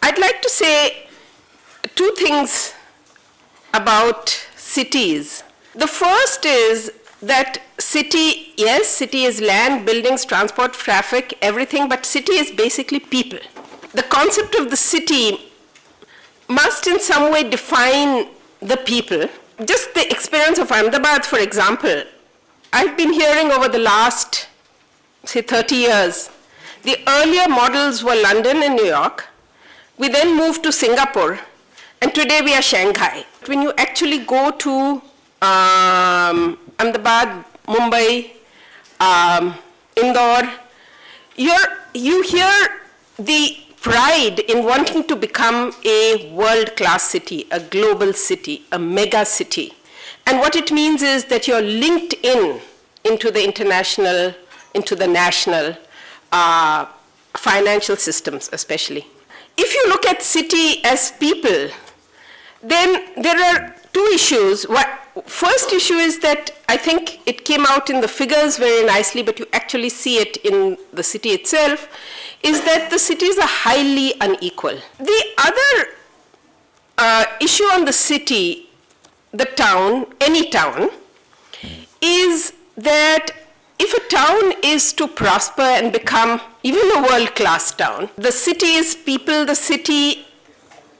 I'd like to say two things about cities. The first is that city, yes, city is land, buildings, transport, traffic, everything, but city is basically people. The concept of the city must in some way define the people. Just the experience of Ahmedabad, for example, I've been hearing over the last, say, 30 years, the earlier models were London and New York. We then moved to Singapore, and today we are Shanghai. When you actually go to Ahmedabad, Mumbai, Indore, you hear the pride in wanting to become a world-class city, a global city, a mega city. And what it means is that you're linked into the international, into the national, financial systems especially. If you look at city as people, then there are two issues. First issue is that I think it came out in the figures very nicely, but you actually see it in the city itself, is that the cities are highly unequal. The other issue on the city, the town, any town, is that if a town is to prosper and become even a world-class town, the city is people, the city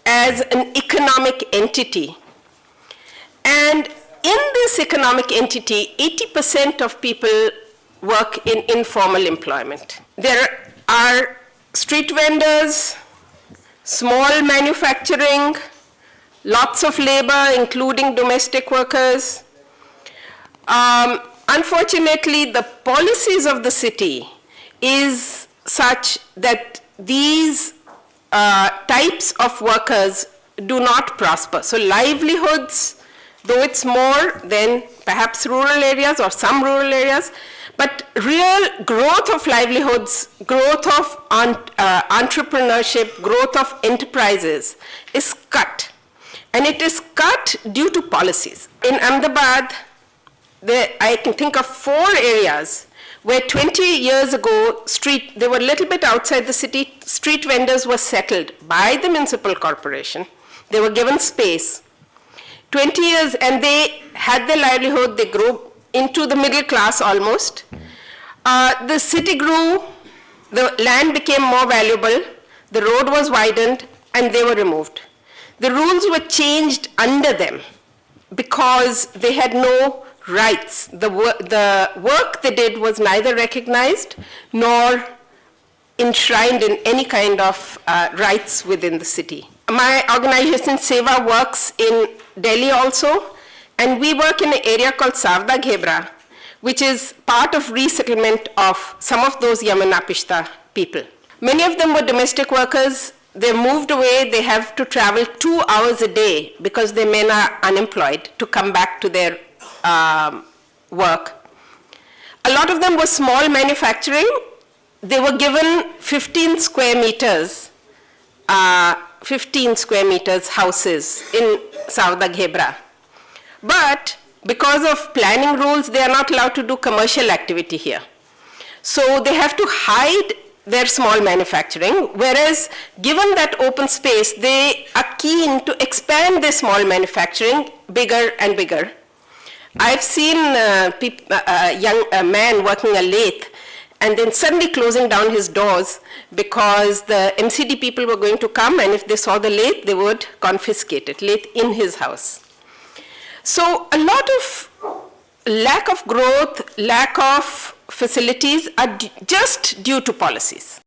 as an economic entity. And in this economic entity, 80% of people work in informal employment. There are street vendors, small manufacturing, lots of labor, including domestic workers. Unfortunately, the policies of the city is such that these types of workers do not prosper. So livelihoods, though it's more than perhaps rural areas or some rural areas, but real growth of livelihoods, growth of entrepreneurship, growth of enterprises is cut. And it is cut due to policies. In Ahmedabad, I can think of 4 areas where 20 years ago, they were a little bit outside the city, street vendors were settled by the municipal corporation. They were given space. 20 years, and they had their livelihood, they grew into the middle class almost. The city grew, the land became more valuable, the road was widened, and they were removed. The rules were changed under them because they had no rights. The work they did was neither recognized nor enshrined in any kind of rights within the city. My organization Seva works in Delhi also, and we work in an area called Savda Ghebra, which is part of resettlement of some of those Yamuna Pishta people. Many of them were domestic workers. They moved away. They have to travel 2 hours a day because their men are unemployed to come back to their work. A lot of them were small manufacturing. They were given 15 square meters houses in Savda Ghebra. But because of planning rules, they are not allowed to do commercial activity here. So they have to hide their small manufacturing, whereas given that open space, they are keen to expand their small manufacturing bigger and bigger. I've seen a young man working a lathe and then suddenly closing down his doors because the MCD people were going to come, and if they saw the lathe, they would confiscate it, lathe in his house. So a lot of lack of growth, lack of facilities are just due to policies.